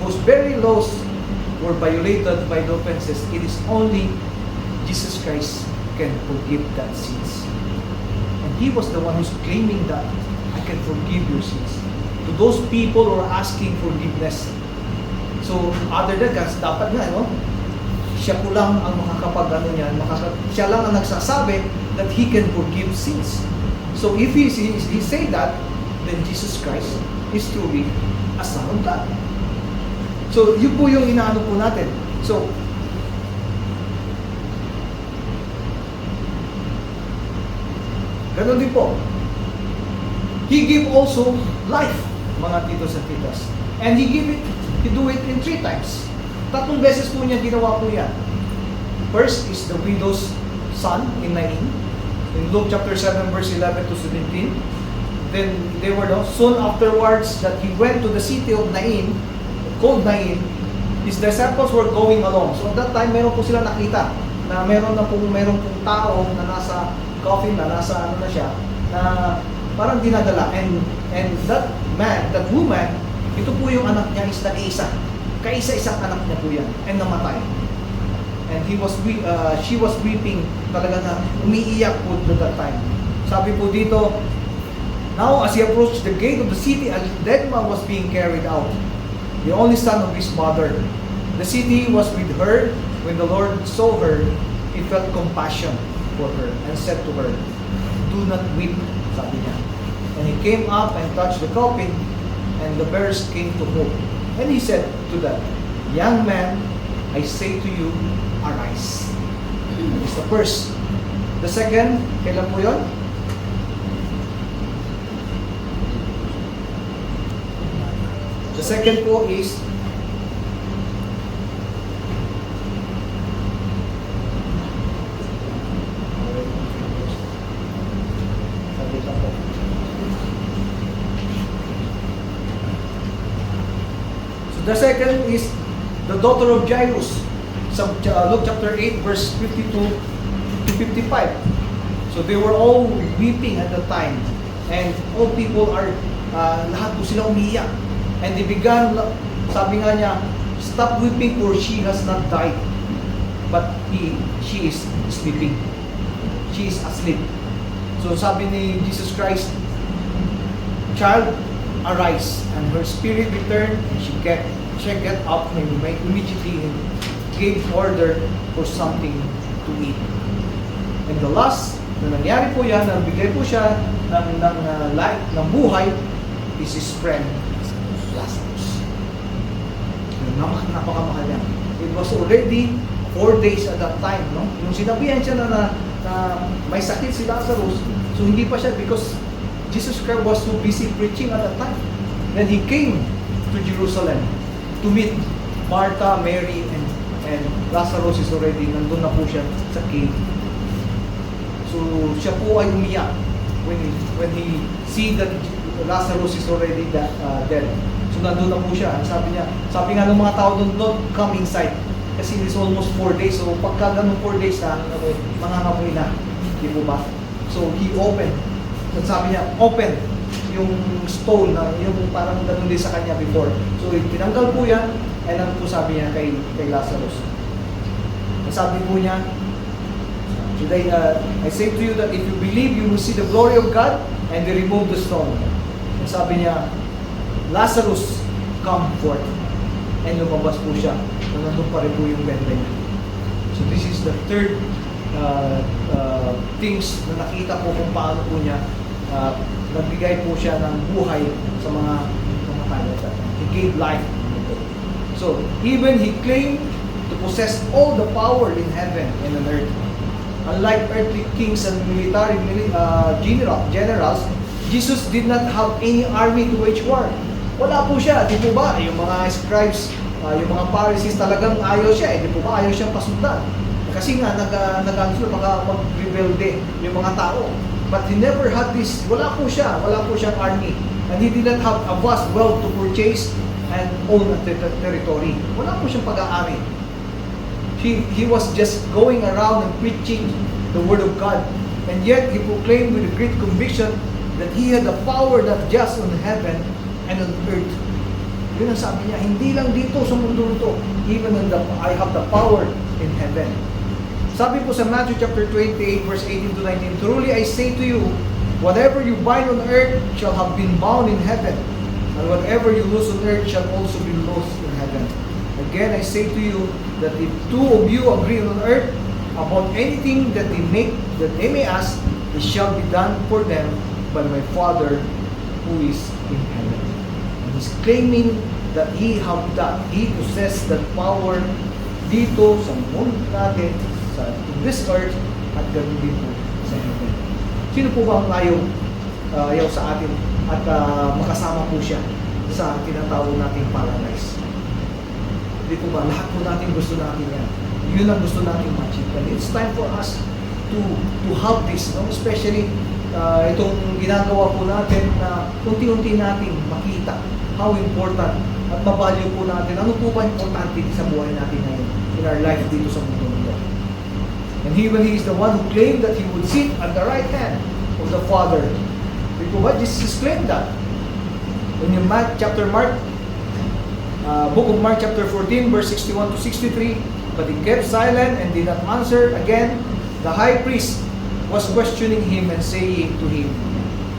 whose very laws were violated by the offenses, it is only Jesus Christ can forgive that sins. And He was the one who's claiming that I can forgive your sins. To those people who are asking forgiveness. So, other than that, dapat nga, no? Siya po lang ang makakapag-ano niyan, siya lang ang nagsasabi that He can forgive sins. So, if He say that, then Jesus Christ is truly a Son of God. So, yun po yung inaano po natin. So, ganun din po. He gave also life, mga titos at titas. And He do it in 3 times. 3 beses po niya ginawa po yan. First is the widow's son in Nain. In Luke chapter 7 verse 11 to 17. Then they were soon afterwards that He went to the city of Nain, called Nain. His disciples were going along. So at that time, meron po sila nakita na meron pong tao na nasa coffin na, nasa ano na siya, na parang dinadala. And that woman, ito po yung anak niya is nag-iisa. Kaisa-isang anak niya po yan. And namatay. And she was weeping. Talaga na umiiyak po at that time. Sabi po dito, now as he approached the gate of the city, a dead man was being carried out, the only son of his mother. The city was with her. When the Lord saw her, He felt compassion for her and said to her, do not weep, sabi niya. And He came up and touched the coffin, and the bearers came to move. And He said to them, young man, I say to you, arise. That is the first. The second, kailan po yun? The second po is the second is the daughter of Jairus. Luke chapter 8 verse 52 to 55. So they were all weeping at the time. And all people are, lahat po sila umiiyak. And they began, sabi nga niya, stop weeping for she has not died. But she is sleeping. She is asleep. So sabi ni Jesus Christ, child, arise. And her spirit returned, and she get up and immediately gave order for something to eat. And the last na nangyari po yan, nagbigay po siya ng buhay, is his friend Lazarus. Napakamahal yan. It was already 4 days at that time, no? Yung sinabihan siya na may sakit si Lazarus, so hindi pa siya, because Jesus Christ was so busy preaching at that time. Then He came to Jerusalem. to meet Martha, Mary, and Lazarus is already, nandun na po siya sa cave. So, siya po ay umiyak when he see that Lazarus is already dead. So, nandun na po siya. Sabi nga ng mga tao doon, don't come inside. Kasi it's almost 4 days. So, pagka ganun 4 days na, mangangamoy na. Di po ba? So, he opened. So, sabi niya, open yung stone na yung parang ganun din sa kanya before. So, tinanggal po yan. And ano po sabi niya kay Lazarus? Sabi po niya, today, I say to you that if you believe, you will see the glory of God, and they remove the stone. And sabi niya, Lazarus, come forth. And lumabas po siya. Nandun pa rin po yung benda niya. So this is the third things na nakita ko kung paano po niya nagbigay po siya ng buhay sa mga namatay. He gave life. So even he claimed to possess all the power in heaven and on earth. Unlike earthly kings and military generals, Jesus did not have any army to wage war. Wala po siya, di po ba? Yung mga scribes, yung mga Pharisees talagang ayaw siya, di po ba? Ayaw siyang pasundan. Kasi nga, baka mag-rebelde yung mga tao. But he never had this, wala po siyang army. And he did not have a vast wealth to purchase and own a territory. Wala po siyang pag-aari. He was just going around and preaching the word of God. And yet, he proclaimed with a great conviction that he had the power not just on heaven and on earth. Yun ang sabi niya, hindi lang dito sa mundo nito, even I have the power in heaven. Sabi po sa Matthew chapter 28, verse 18 to 19, truly I say to you, whatever you bind on earth shall have been bound in heaven, and whatever you loose on earth shall also be loosed in heaven. Again, I say to you that if two of you agree on earth about anything that they may ask, it shall be done for them by my Father who is in heaven. And he's claiming that he possessed that power dito sa mundo natin, in this earth, at ganoon din po sa heaven. Sino po ba ang ayaw sa atin at makasama po siya sa tinatawag nating paradise? Hindi po ba? Lahat po natin gusto natin yan. Yun ang gusto natin ma-achieve. And it's time for us to have this, no? Especially itong ginagawa po natin na unti-unti natin makita how important at mabalyo po natin. Ano po ba importante sa buhay natin ngayon in our life dito sa mundo nito? And when he is the one who claimed that he would sit at the right hand of the Father. Di po ba? Jesus claimed that. In yung book of Mark chapter 14 verse 61 to 63, but he kept silent and did not answer. Again, the high priest was questioning him and saying to him,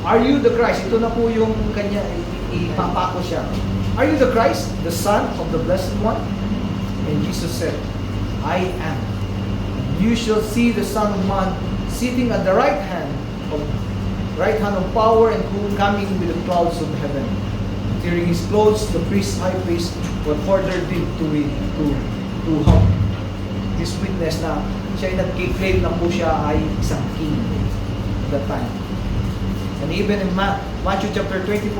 are you the Christ? Ito na po yung kanya, ipapako siya. Are you the Christ, the Son of the Blessed One? And Jesus said, I am. You shall see the Son of Man sitting at the right hand of power and coming with the clouds of heaven. Tearing his clothes, the high priest, what further did to have this witness na siya ay nag-claim na po siya ay isang king at that time. And even in Matthew chapter 25,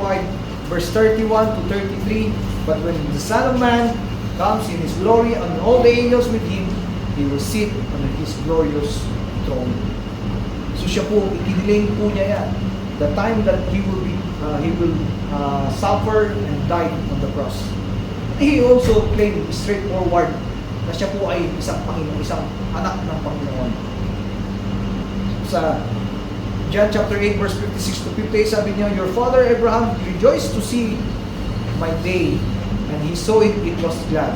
verse 31 to 33, but when the Son of Man comes in his glory and all the angels with him, he will sit on his glorious throne. So siya po, ikiniling po niya yan. The time that he will suffer and die on the cross. He also claimed straightforward na siya po ay isang Panginoon, isang anak ng Panginoon. Sa John chapter 8 verse 56 to 58, sabi niya, your father Abraham rejoiced to see my day, and he saw it was glad.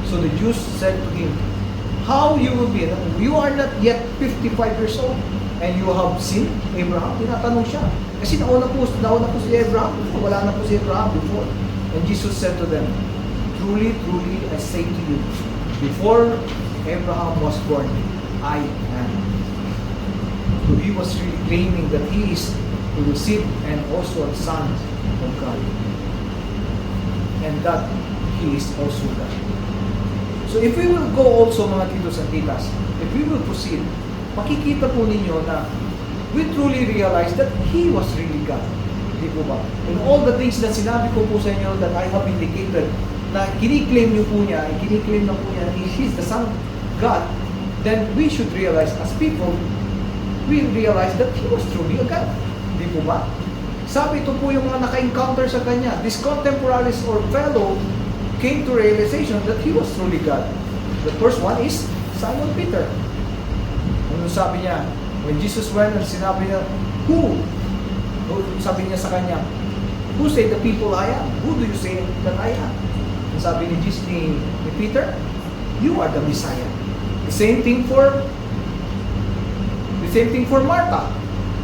So the Jews said to him, how you will be? You are not yet 55 years old, and you have seen Abraham? Tinatanong siya. Kasi nauna po si Abraham. Wala na po si Abraham before. And Jesus said to them, truly, truly, I say to you, before Abraham was born, I am. So he was really claiming that he will sit and also a son of God. And that he is also God. So if we will go also mga titos and titas, if we will proceed, makikita po ninyo na we truly realize that He was really God. Hindi po ba? And all the things that sinabi ko po sa inyo that I have indicated, na kiniklaim niyo po niya, kiniklaim na po niya, He's the Son of God, then we should realize as people, we realize that He was truly a God. Di po ba? Sabi, ito po yung mga naka-encounter sa Kanya. These contemporaries or fellow came to realization that He was truly God. The first one is Simon Peter. Ano sabi niya? When Jesus went and sinabi niya, Who? Sabi niya sa Kanya, Who say the people I am? Who do you say that I am? And sabi ni Jesus ni Peter, You are the Messiah. The same thing for Martha.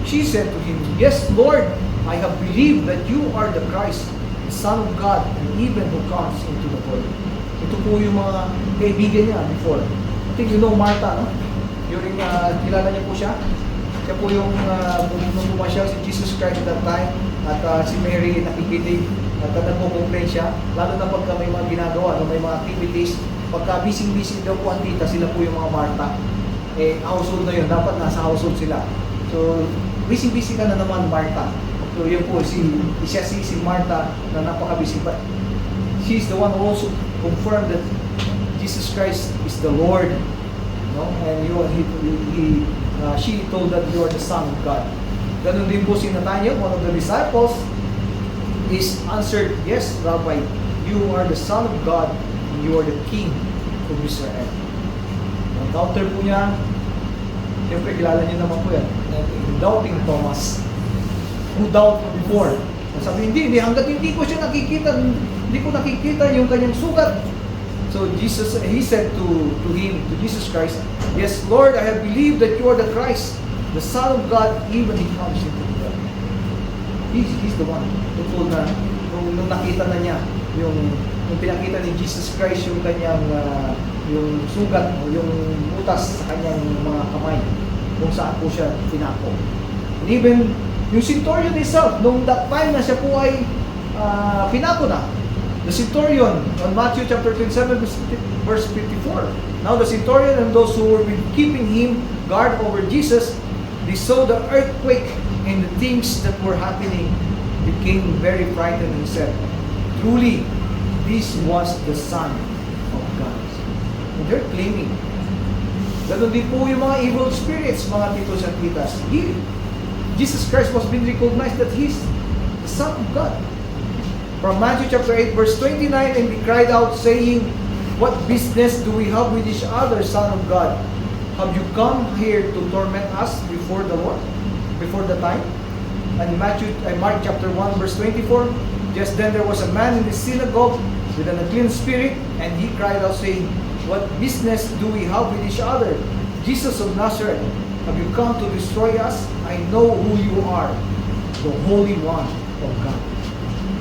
She said to him, Yes, Lord, I have believed that you are the Christ, the Son of God, and even who comes into the world. Ito po yung mga kaibigan niya before. I think you know Martha, no? During, kilala niya po siya. Siya po yung nung pumasyal si Jesus Christ at that time, at si Mary nakikinig, at nagpo-complain siya. Lalo na pagka may mga ginagawa, no, may mga activities, pagka busy daw po ang tita, sila po yung mga Martha. Household na yun, dapat nasa household sila. So, busy ka na naman, Martha. So, yun po, si Martha na napaka-busy. But she's the one who also confirmed that Jesus Christ is the Lord. No? And she told that you are the Son of God. Ganun din po si Nathanael, one of the disciples, is answered, Yes, Rabbi, you are the Son of God, and you are the King of Israel. Encounter po niya, siyempre kilala niyo naman po yan, doubting Thomas, who doubted before. Sabi, hindi, hanggat hindi ko siya nakikita, hindi ko nakikita yung kanyang sugat. So Jesus, he said to Jesus Christ, Yes, Lord, I have believed that you are the Christ, the Son of God, even He comes into the world. He's the one. Tungkol na, nung nakita na niya, yung pinakita ni Jesus Christ yung kanyang, yung sugat o yung butas sa kanyang mga kamay, kung saan po siya pinako. And even, yung centurion itself, nung that time na siya po ay pinako na, the centurion, on Matthew chapter 27, verse 54. Now the centurion and those who were keeping him guard over Jesus, they saw the earthquake and the things that were happening, became very frightened and said, Truly, this was the Son of God. And they're claiming. Ganon din po yung mga evil spirits, mga titos at titas. Jesus Christ was being recognized that He's the Son of God. From Matthew chapter 8, verse 29, And they cried out, saying, What business do we have with each other, Son of God? Have you come here to torment us before the Lord, before the time? And Mark chapter 1, verse 24, Just then there was a man in the synagogue with an unclean spirit, and he cried out, saying, What business do we have with each other? Jesus of Nazareth, have you come to destroy us? I know who you are, the Holy One of God.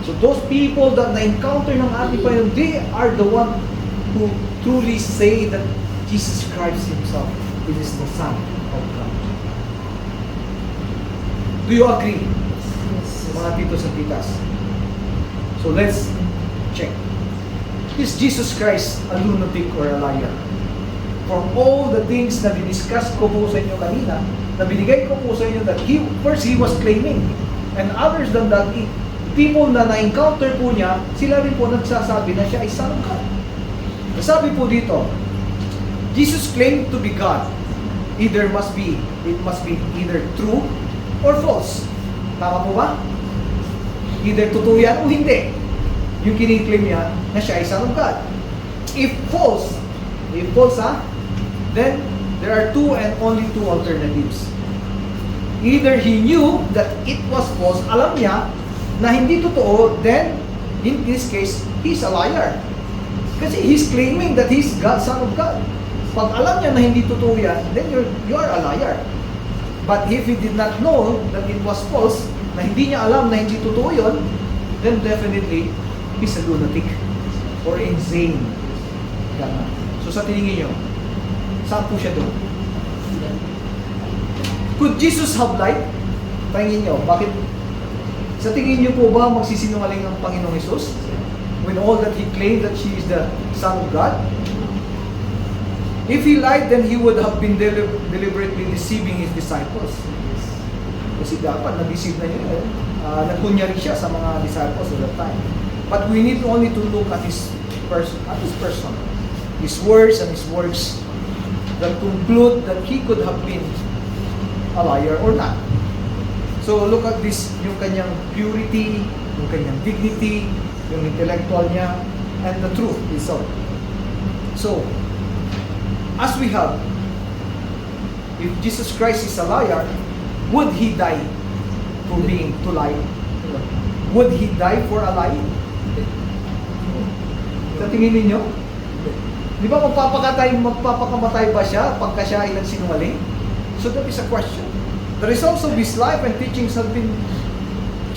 So those people that na-encounter ng ating Panginoon, they are the one who truly say that Jesus Christ Himself is the Son of God. Do you agree? Yes. Mga titos at titas. So let's check. Is Jesus Christ a lunatic or a liar? For all the things na diniscuss ko po sa inyo kanina, na binigay ko po sa inyo that first he was claiming, and others than that, people na na-encounter po niya, sila rin po nagsasabi na siya ay Son of God. Sabi po dito, Jesus claimed to be God. It must be either true or false. Tama po ba? Either totoo yan o hindi. Yung kiniklaim niya na siya ay Son of God. If false then there are two and only two alternatives. Either he knew that it was false, alam niya na hindi totoo, then in this case, he's a liar. Kasi he's claiming that he's God, Son of God. Pag alam niya na hindi totoo yan, then you are a liar. But if he did not know that it was false, na hindi niya alam na hindi totoo yun, then definitely, he's a lunatic or insane. So sa tingin niyo, saan po siya doon? Could Jesus have lied? Tingin niyo, bakit? Sa tingin niyo po ba magsisinungaling ang Panginoong Hesus? When all that He claimed that She is the Son of God? If He lied, then He would have been deliberately deceiving His disciples. Kasi dapat na-deceive na niya. Nagkunyari siya sa mga disciples at that time. But we need only to look at His person, at his person, his words and his works that conclude that he could have been a liar or not. So look at this, yung kanyang purity, yung kanyang dignity, yung intellectual niya, and the truth itself. So, as we have, if Jesus Christ is a liar, would he die for being to lie? Would he die for a lie? Sa tingin ninyo? Di ba magpapakamatay ba siya pagka siya ay nagsinungaling? So that is a question. The results of his life and teachings have been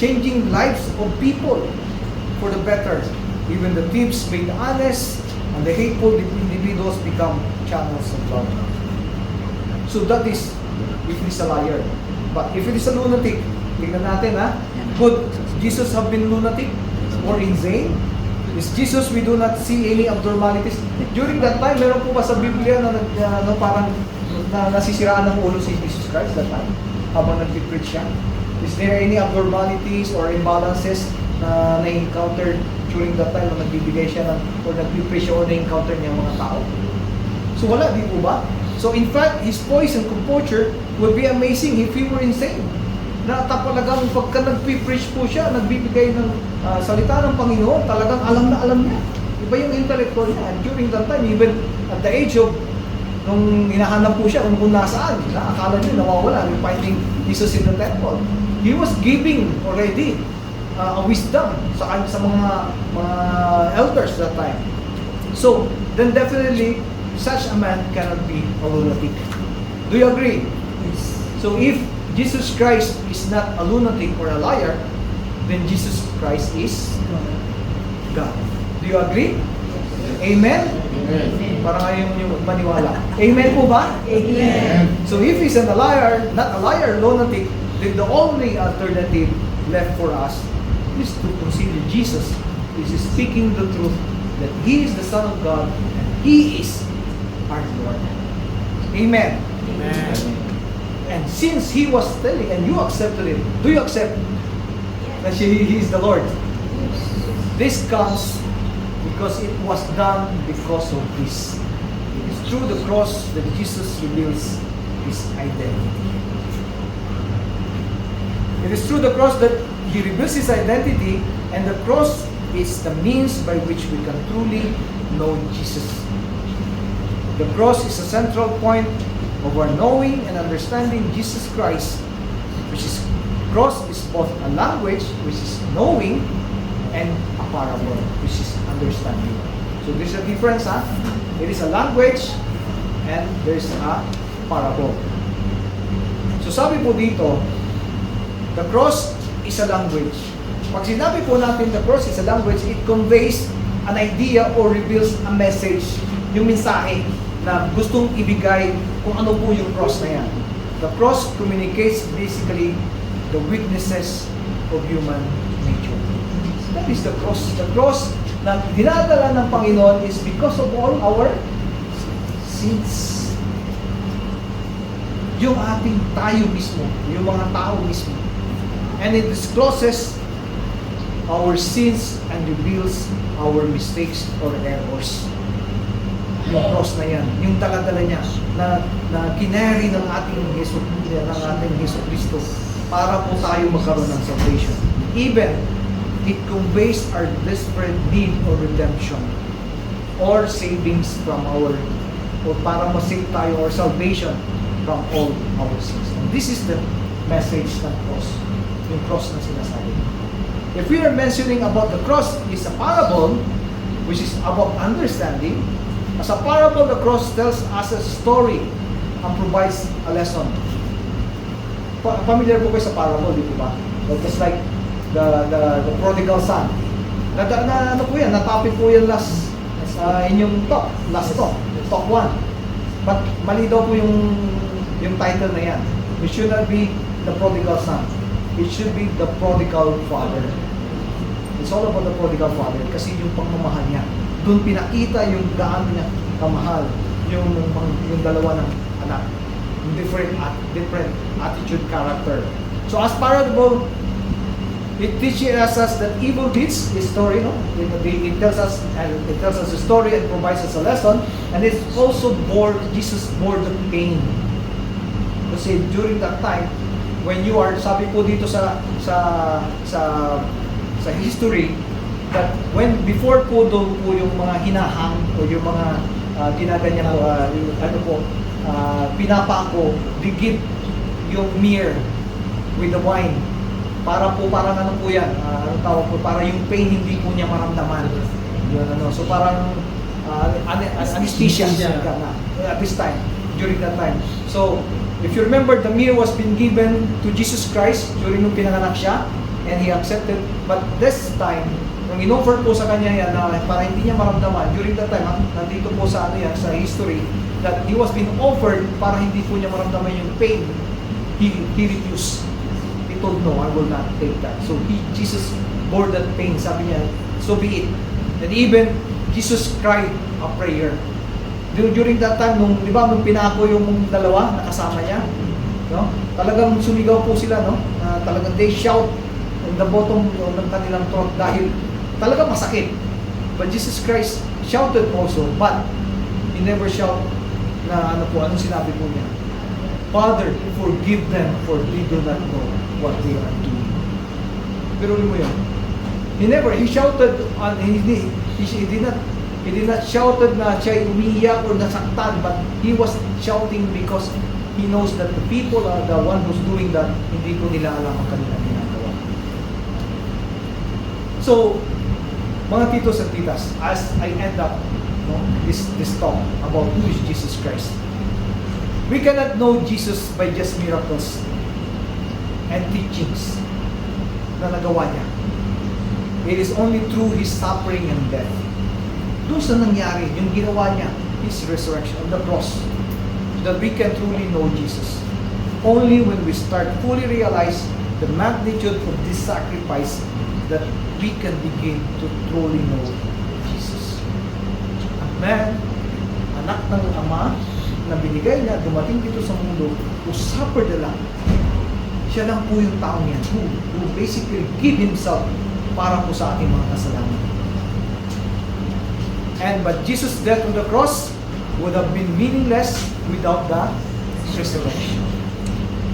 changing lives of people for the better. Even the thieves made honest, and the hateful individuals become channels of love. So that is if he's a liar. But if it is a lunatic, tingnan natin ha, could Jesus have been lunatic or insane? Is Jesus, we do not see any abnormalities. During that time, meron po ba sa Biblia na parang nasisiraan ng ulo si Jesus Christ that time? Habang nag-preach siya? Is there any abnormalities or imbalances na na-encounter during that time na nagbibigay siya ng, or nag-preach siya or na-encounter niya mga tao? So wala, di po ba? So in fact, his poise and composure would be amazing if he were insane. Na talagang pagka nag-preach po siya, nagbibigay ng salita ng Panginoon, talagang alam na alam niya. Iba yung intellectual niya. And during that time, even at the age of, nung hinahanap po siya kung nasaan, akala niya nawawala, finding Jesus in the temple. He was giving already a wisdom sa mga elders that time. So, then definitely, such a man cannot be a lunatic. Do you agree? Yes. So if Jesus Christ is not a lunatic or a liar, then Jesus Christ is God. Do you agree? Amen? Amen. Parang ayaw nyo maniwala. Amen po ba? Amen. So if he's a liar, not a liar, lunatic, then the only alternative left for us is to consider Jesus is speaking the truth that He is the Son of God and He is our Lord. Amen. Amen. And since He was telling and you accepted Him, do you accept that He is the Lord? This comes because it was done because of this. It is through the cross that Jesus reveals His identity. It is through the cross that He reveals His identity, and the cross is the means by which we can truly know Jesus. The cross is a central point of our knowing and understanding Jesus Christ, which is cross is both a language, which is knowing, and a parable, which is understanding. So there's a difference, huh? It is a language and there's a parable. So sabi po dito, the cross is a language. Pag sinabi po natin the cross is a language, it conveys an idea or reveals a message, yung mensahe na gustong ibigay kung ano po yung cross na yan. The cross communicates basically the weaknesses of human nature. That is the cross. The cross na dinadala ng Panginoon is because of all our sins. Yung ating tayo mismo, yung mga tao mismo. And it discloses our sins and reveals our mistakes or errors. Yung cross na yan, yung taladala niya na kinari ng ating Hesus Kristo para po tayo magkaroon ng salvation. Even it conveys our desperate need of redemption or savings from or para ma-save tayo or salvation from all our sins. And this is the message ng cross, yung cross na sinasabi. If we are mentioning about the cross is a parable, which is about understanding, as a parable, the cross tells us a story and provides a lesson. Familiar po kayo sa parable, di po ba? Just like the prodigal son. Ano po yan? Natapit po yan last inyong talk. Last talk 1. But mali daw po yung title na yan. It should not be the prodigal son. It should be the prodigal father. It's all about the prodigal father kasi yung pagmamahal niya. Doon pinakita yung gaano niya kamahal yung dalawa ng anak. Yung different attitude, character. So as parable, It teaches us that evil deeds, this story, no? It tells us, and it tells us a story and provides us a lesson, and it's also Jesus bore the pain. Kasi during that time, when you are, sabi po dito sa history, that when before po doon po yung mga hinahang o yung mga ginaganyan po, pinapako, digit yung myrrh with the wine. Para po, parang ano po yan, anong tawag po, para yung pain hindi po niya maramdaman. Yun, ano. So parang anesthesia at this time, during that time. So, if you remember, the myrrh was been given to Jesus Christ during nung pinanganak siya, and He accepted. But this time, nung in-offer po sa kanya yan, para hindi niya maramdaman, during that time, nandito po sa ano yan, sa history, that He was being offered para hindi po niya maramdaman yung pain. He refused. He told, no, I will not take that. So Jesus bore that pain. Sabi niya, so be it. And even Jesus cried a prayer. During that time, di ba, nung pinako yung dalawa na kasama niya, no? Talagang sumigaw po sila, no? Talagang they shout in the bottom ng kanilang throat dahil talagang masakit. But Jesus Christ shouted also, but He never shout na anong sinabi po niya? Father, forgive them for they do not know what they are doing. Pero mo yun. He shouted, he did not shouted na siya umiiyak or nasaktan, but he was shouting because he knows that the people are the one who's doing that, hindi ko nila alam ang kanilang ginagawa. So, mga titos at titas, as I end up this talk about who is Jesus Christ, we cannot know Jesus by just miracles and teachings na nagawa niya. It is only through His suffering and death. Doon sa nangyari, yung ginawa niya, His resurrection on the cross, that we can truly know Jesus. Only when we start fully realize the magnitude of this sacrifice that we can begin to truly know Jesus. A man, anak ng Ama, na binigay niya, dumating dito sa mundo, who suffered a lot. Siya lang po yung taong yan, who basically give Himself para po sa ating mga kasalanan. But Jesus' death on the cross would have been meaningless without the resurrection.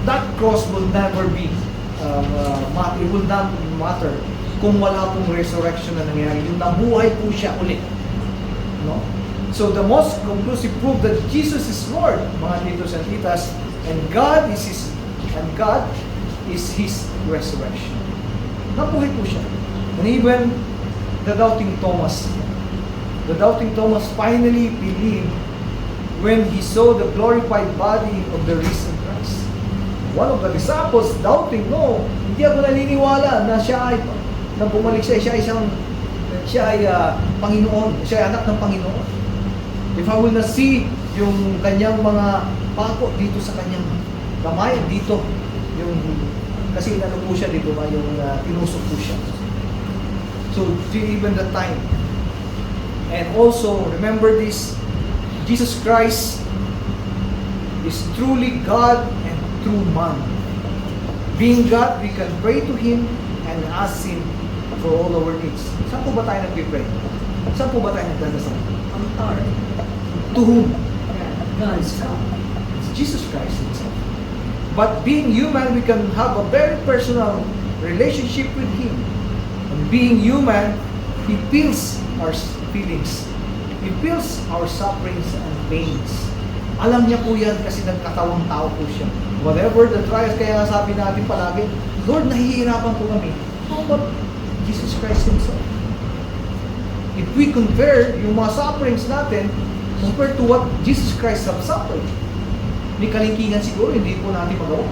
That cross will never be, it will not matter kung wala pong resurrection na nangyari. Yung nabuhay po siya ulit. No? So the most conclusive proof that Jesus is Lord, mga titos and titas, and God is His resurrection. Nabuhay po siya. And even the doubting Thomas finally believed when he saw the glorified body of the risen Christ. One of the disciples doubting, no, hindi ako naniniwala na siya ay bumalik siya ay Panginoon, siya ay anak ng Panginoon. If I will not see yung kanyang mga pako dito sa kanyang kamay, dito, yung, kasi inano po siya dito, yung tinusok po siya. So, even the time. And also, remember this, Jesus Christ is truly God and true man. Being God, we can pray to Him and ask Him for all our needs. Saan po ba tayo nag-pray? Saan po ba tayo nagdadasal? Altar. To whom? God is God. It's Jesus Christ Himself. But being human, we can have a very personal relationship with Him. And being human, He feels our feelings. He feels our sufferings and pains. Alam niya po yan kasi nagkatawang tao po siya. Whatever the trials, kaya sabi natin palagi, Lord, nahihirapan po kami. How about Jesus Christ Himself? If we compare yung mga sufferings natin compared to what Jesus Christ have suffered, may kalingkingan siguro, hindi po natin magawa.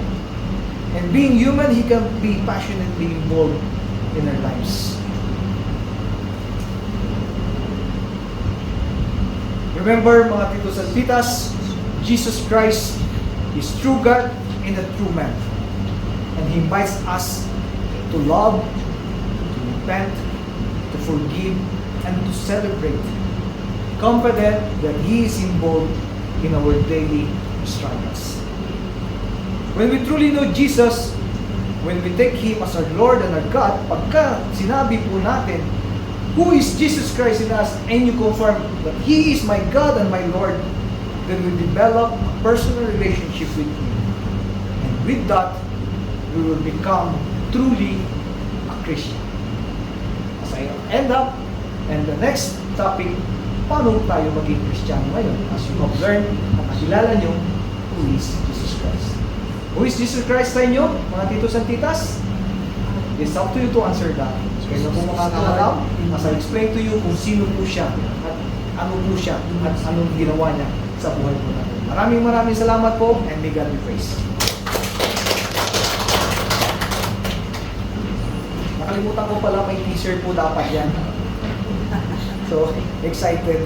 And being human, He can be passionately involved in our lives. Remember, mga titos at titas, Jesus Christ is true God and a true man. And He invites us to love, to repent, to forgive, and to celebrate, confident that He is involved in our daily struggles. When we truly know Jesus, when we take Him as our Lord and our God, pagka sinabi po natin, who is Jesus Christ in us, and you confirm that He is my God and my Lord, then we develop a personal relationship with Him. And with that, we will become truly a Christian. As I end up, and the next topic, paano tayo maging Kristiyano ngayon? As you have learned, nakakilala nyo who is Jesus Christ. Who is Jesus Christ sa inyo, mga titos and titas? It's up to you to answer that. Kaya na po makakalaw, as I explain to you kung sino po siya, at ano po siya, at anong ginawa niya sa buhay po natin. Maraming salamat po, and may God be praised. Nakalimutan ko pala, may t-shirt po dapat yan. So, excited.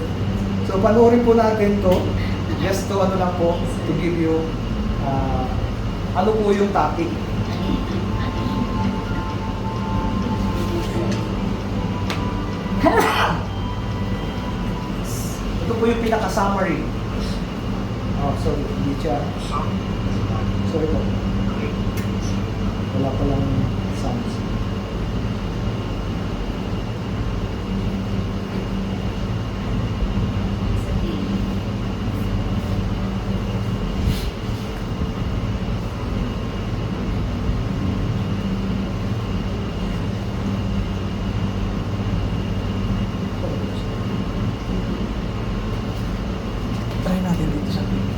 So, panoorin po natin to. Just to ano lang po, to give you ano po yung topic. Ito po yung pinaka-summary. Oh, sorry, hindi siya. So, ito. Wala palang sounds. Try natin dito sa video.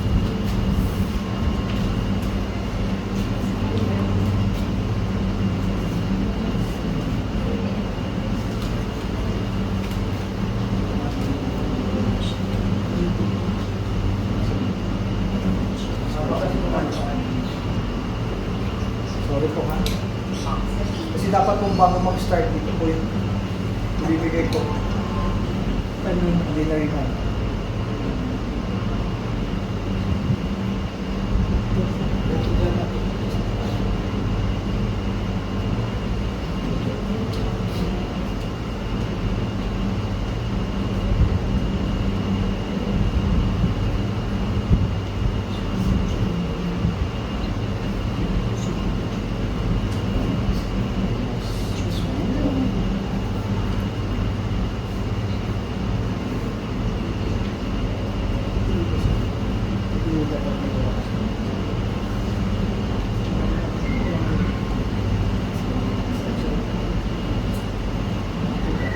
Sorry po ha. Kasi dapat kung bago mag-start dito po yung ibibigay ko. Hindi na rin ha.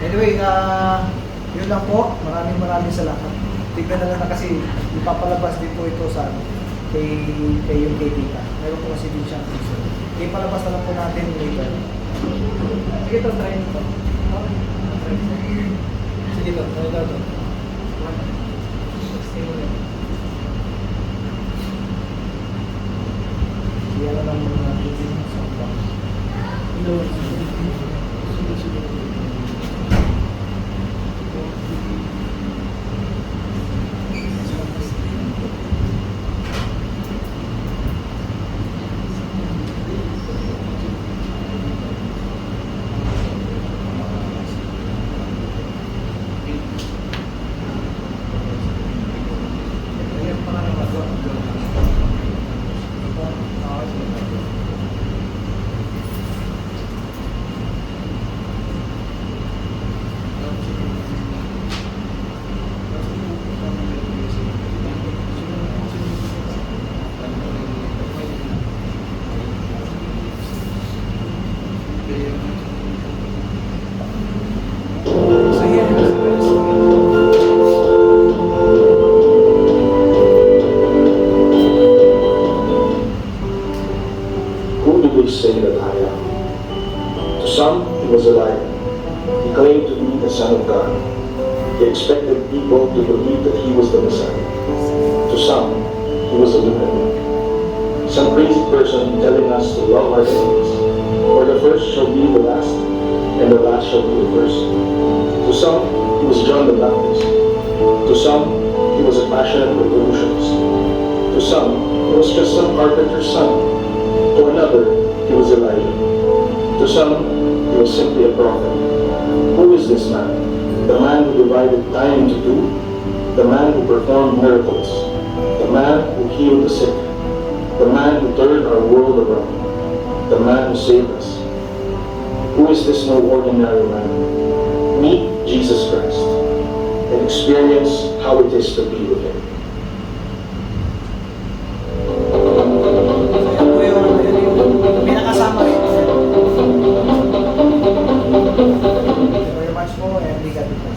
Anyway, yun lang po. Maraming salamat. Tignan na lang na kasi ipapalabas din po ito sa kay yung kay Tita. Meron po kasi din siyang piso. Kaya palabas na lang po natin later. Sige ito, try nito. Sige ito, try ito. Sige na lang muna natin sa box. Say that I am. To some, he was a liar. He claimed to be the Son of God. He expected people to believe that he was the Messiah. To some, he was a lunatic. Some crazy person telling us to love our enemies, for the first shall be the last, and the last shall be the first. To some, he was John the Baptist. To some, he was a passionate revolutionist. To some, he was just some carpenter's son. To another, he was Elijah. To some, he was simply a prophet. Who is this man? The man who divided time into two? The man who performed miracles? The man who healed the sick? The man who turned our world around? the man who saved us. Who is this no ordinary man? Meet Jesus Christ and experience how it is to be with Him. Ayan po yung pinakasama rin. Thank you very much po and we got it.